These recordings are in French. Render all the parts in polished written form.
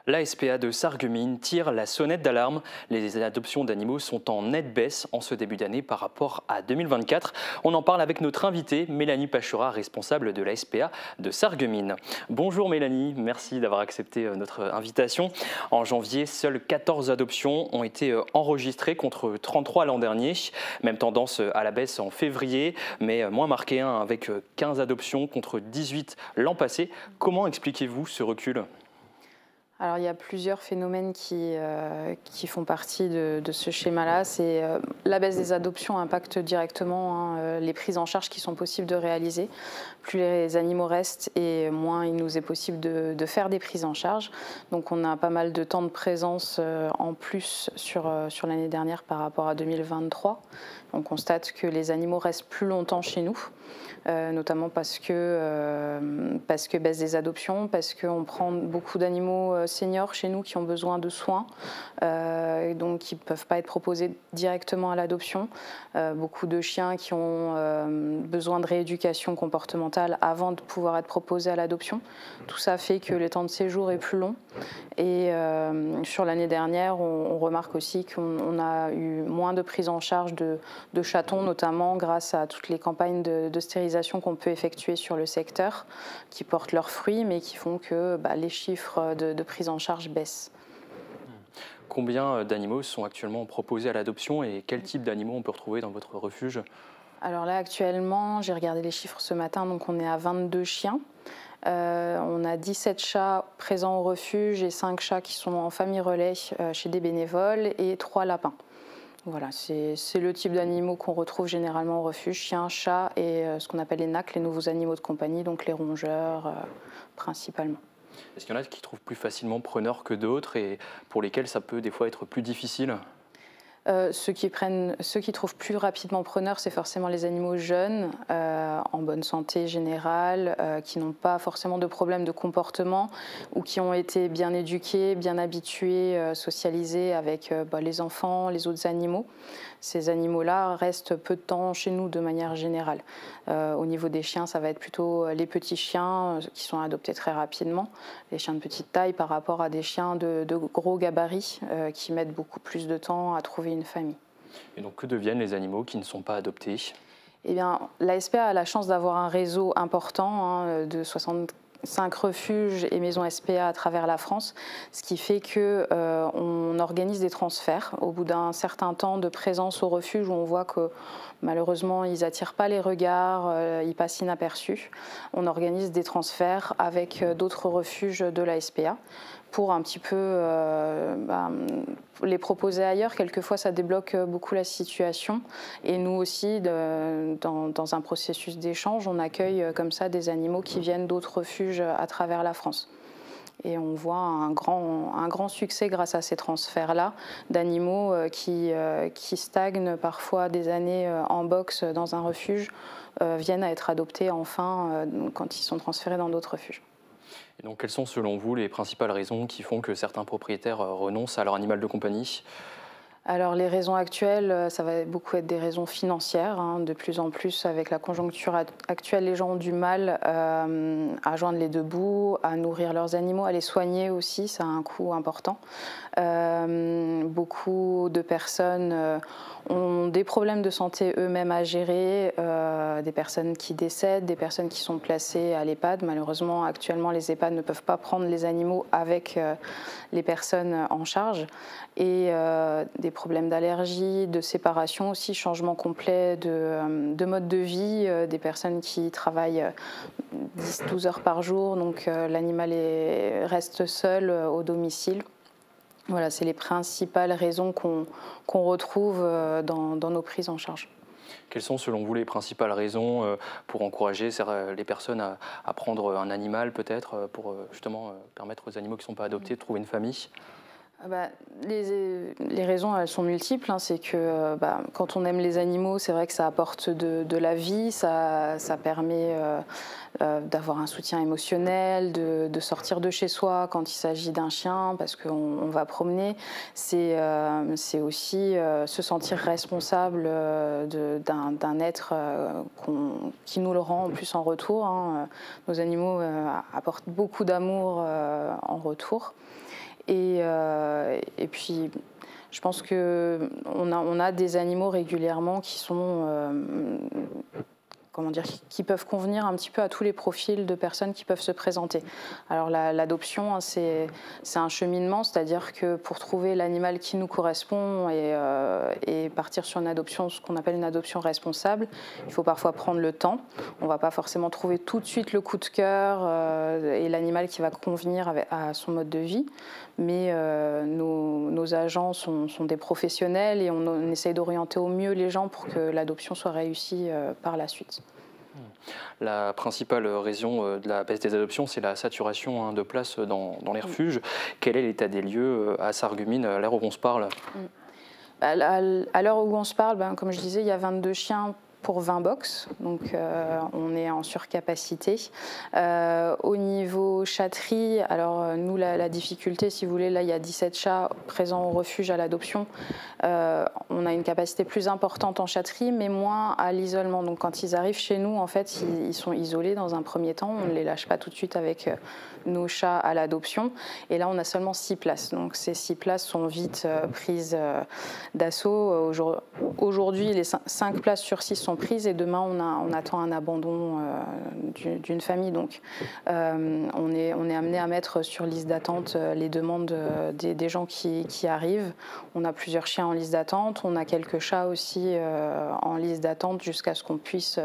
La SPA de Sarreguemines tire la sonnette d'alarme. Les adoptions d'animaux sont en nette baisse en ce début d'année par rapport à 2024. On en parle avec notre invitée, Mélanie Pachura, responsable de la SPA de Sarreguemines. Bonjour Mélanie, merci d'avoir accepté notre invitation. En janvier, seules 14 adoptions ont été enregistrées contre 33 l'an dernier. Même tendance à la baisse en février, mais moins marquée avec 15 adoptions contre 18 l'an passé. Comment expliquez-vous ce recul ? Alors, il y a plusieurs phénomènes qui font partie de ce schéma-là. C'est la baisse des adoptions impacte directement les prises en charge qui sont possibles de réaliser. Plus les animaux restent et moins il nous est possible de faire des prises en charge. Donc on a pas mal de temps de présence en plus sur l'année dernière par rapport à 2023. On constate que les animaux restent plus longtemps chez nous. Notamment parce que baisse des adoptions, parce qu'on prend beaucoup d'animaux seniors chez nous qui ont besoin de soins, donc qui ne peuvent pas être proposés directement à l'adoption. Beaucoup de chiens qui ont besoin de rééducation comportementale avant de pouvoir être proposés à l'adoption. Tout ça fait que le temps de séjour est plus long. Et sur l'année dernière, on remarque aussi qu'on a eu moins de prise en charge de chatons, notamment grâce à toutes les campagnes de stérilisation qu'on peut effectuer sur le secteur, qui portent leurs fruits, mais qui font que les chiffres de prise en charge baissent. Combien d'animaux sont actuellement proposés à l'adoption et quel type d'animaux on peut retrouver dans votre refuge ? Alors là, actuellement, j'ai regardé les chiffres ce matin, donc on est à 22 chiens. On a 17 chats présents au refuge et 5 chats qui sont en famille relais chez des bénévoles et 3 lapins. Voilà, c'est le type d'animaux qu'on retrouve généralement au refuge, chiens, chats et ce qu'on appelle les NAC, les nouveaux animaux de compagnie, donc les rongeurs principalement. Est-ce qu'il y en a qui trouvent plus facilement preneurs que d'autres et pour lesquels ça peut des fois être plus difficile ? Ceux qui trouvent plus rapidement preneurs, c'est forcément les animaux jeunes, en bonne santé générale, qui n'ont pas forcément de problème de comportement ou qui ont été bien éduqués, bien habitués, socialisés avec les enfants, les autres animaux. Ces animaux-là restent peu de temps chez nous de manière générale. Au niveau des chiens, ça va être plutôt les petits chiens qui sont adoptés très rapidement, les chiens de petite taille par rapport à des chiens de gros gabarits qui mettent beaucoup plus de temps à trouver une famille. Et donc que deviennent les animaux qui ne sont pas adoptés ? Eh bien, la SPA a la chance d'avoir un réseau important de 65 refuges et maisons SPA à travers la France, ce qui fait qu'on organise des transferts. Au bout d'un certain temps de présence au refuge où on voit que malheureusement ils n'attirent pas les regards, ils passent inaperçus, on organise des transferts avec d'autres refuges de la SPA pour un petit peu les proposer ailleurs. Quelquefois, ça débloque beaucoup la situation. Et nous aussi, dans un processus d'échange, on accueille comme ça des animaux qui viennent d'autres refuges à travers la France. Et on voit un grand succès grâce à ces transferts-là d'animaux qui stagnent parfois des années en box dans un refuge, viennent à être adoptés enfin quand ils sont transférés dans d'autres refuges. Et donc, quelles sont selon vous les principales raisons qui font que certains propriétaires renoncent à leur animal de compagnie ? Alors les raisons actuelles, ça va beaucoup être des raisons financières. De plus en plus, avec la conjoncture actuelle, les gens ont du mal à joindre les deux bouts, à nourrir leurs animaux, à les soigner aussi, ça a un coût important. Beaucoup de personnes ont des problèmes de santé eux-mêmes à gérer, des personnes qui décèdent, des personnes qui sont placées à l'EHPAD. Malheureusement, actuellement, les EHPAD ne peuvent pas prendre les animaux avec les personnes en charge. Et des problèmes d'allergie, de séparation aussi, changement complet de mode de vie, des personnes qui travaillent 10-12 heures par jour, donc l'animal reste seul au domicile. Voilà, c'est les principales raisons qu'on retrouve dans nos prises en charge. Quelles sont selon vous les principales raisons pour encourager les personnes à prendre un animal peut-être pour justement permettre aux animaux qui ne sont pas adoptés de trouver une famille ? Les raisons, elles sont multiples. C'est que quand on aime les animaux, c'est vrai que ça apporte de la vie, ça permet d'avoir un soutien émotionnel, de sortir de chez soi quand il s'agit d'un chien, parce qu'on va promener. C'est aussi se sentir responsable d'un être qui nous le rend en plus en retour. Nos animaux apportent beaucoup d'amour en retour. Et puis, je pense qu'on a des animaux régulièrement qui sont... comment dire, qui peuvent convenir un petit peu à tous les profils de personnes qui peuvent se présenter. Alors l'adoption, hein, c'est un cheminement, c'est-à-dire que pour trouver l'animal qui nous correspond et partir sur une adoption, ce qu'on appelle une adoption responsable, il faut parfois prendre le temps. On ne va pas forcément trouver tout de suite le coup de cœur et l'animal qui va convenir à son mode de vie, mais nos agents sont des professionnels et on essaye d'orienter au mieux les gens pour que l'adoption soit réussie par la suite. La principale raison de la baisse des adoptions, c'est la saturation de places dans les refuges. Quel est l'état des lieux à Sarreguemines à l'heure où on se parle? À l'heure où on se parle, comme je disais, il y a 22 chiens pour 20 box, donc on est en surcapacité. Au niveau chatterie, alors nous la difficulté, si vous voulez, là il y a 17 chats présents au refuge à l'adoption. On a une capacité plus importante en chatterie, mais moins à l'isolement. Donc quand ils arrivent chez nous, en fait, ils sont isolés dans un premier temps. On ne les lâche pas tout de suite avec nos chats à l'adoption. Et là, on a seulement 6 places. Donc ces 6 places sont vite prises d'assaut. Aujourd'hui, les 5 places sur 6 sont prises et demain, on attend un abandon d'une famille. Donc on est amené à mettre sur liste d'attente les demandes des gens qui arrivent. On a plusieurs chiens en liste d'attente. On a quelques chats aussi en liste d'attente jusqu'à ce qu'on puisse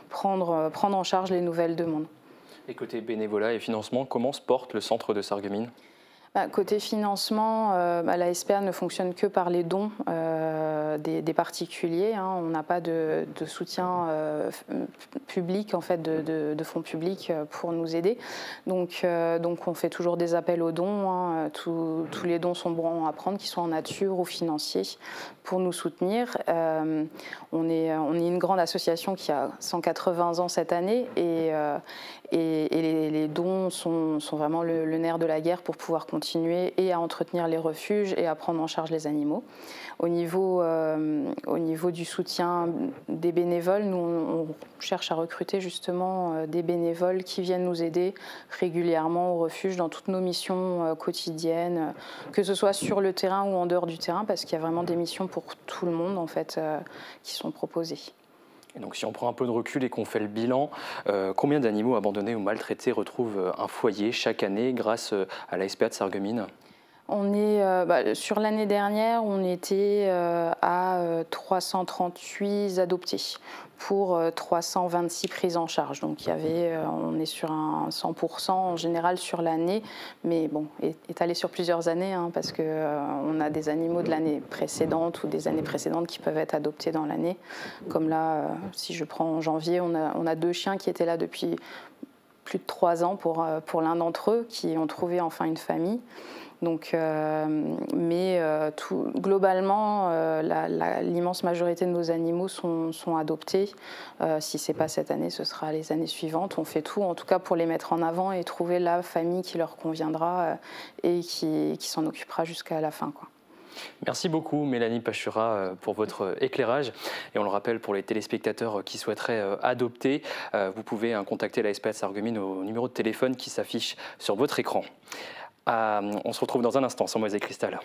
prendre en charge les nouvelles demandes. Et côté bénévolat et financement, comment se porte le centre de Sarreguemines? Côté financement, la SPA ne fonctionne que par les dons des particuliers. Hein. On n'a pas de soutien public, en fait, de fonds publics pour nous aider. Donc on fait toujours des appels aux dons. Hein. Tous les dons sont bons à prendre, qu'ils soient en nature ou financiers, pour nous soutenir. On est une grande association qui a 180 ans cette année et les dons sont vraiment le nerf de la guerre pour pouvoir continuer et à entretenir les refuges et à prendre en charge les animaux. Au niveau du soutien des bénévoles, nous on cherche à recruter justement des bénévoles qui viennent nous aider régulièrement au refuge dans toutes nos missions quotidiennes, que ce soit sur le terrain ou en dehors du terrain, parce qu'il y a vraiment des missions pour tout le monde en fait qui sont proposées. Et donc si on prend un peu de recul et qu'on fait le bilan, combien d'animaux abandonnés ou maltraités retrouvent un foyer chaque année grâce à la SPA de Sarreguemines? On est, sur l'année dernière, on était à 338 adoptés pour 326 prises en charge. Donc on est sur un 100% en général sur l'année, mais bon, étalé sur plusieurs années, hein, parce qu'on a des animaux de l'année précédente ou des années précédentes qui peuvent être adoptés dans l'année. Comme là, si je prends en janvier, on a 2 chiens qui étaient là depuis plus de 3 ans pour l'un d'entre eux, qui ont trouvé enfin une famille. Donc, globalement, l'immense majorité de nos animaux sont adoptés. Si ce n'est pas cette année, ce sera les années suivantes. On fait tout, en tout cas, pour les mettre en avant et trouver la famille qui leur conviendra et qui s'en occupera jusqu'à la fin, quoi. Merci beaucoup Mélanie Pachura pour votre éclairage. Et on le rappelle pour les téléspectateurs qui souhaiteraient adopter, vous pouvez contacter la SPA de Sarreguemines au numéro de téléphone qui s'affiche sur votre écran. On se retrouve dans un instant sur Mosaïque Cristal.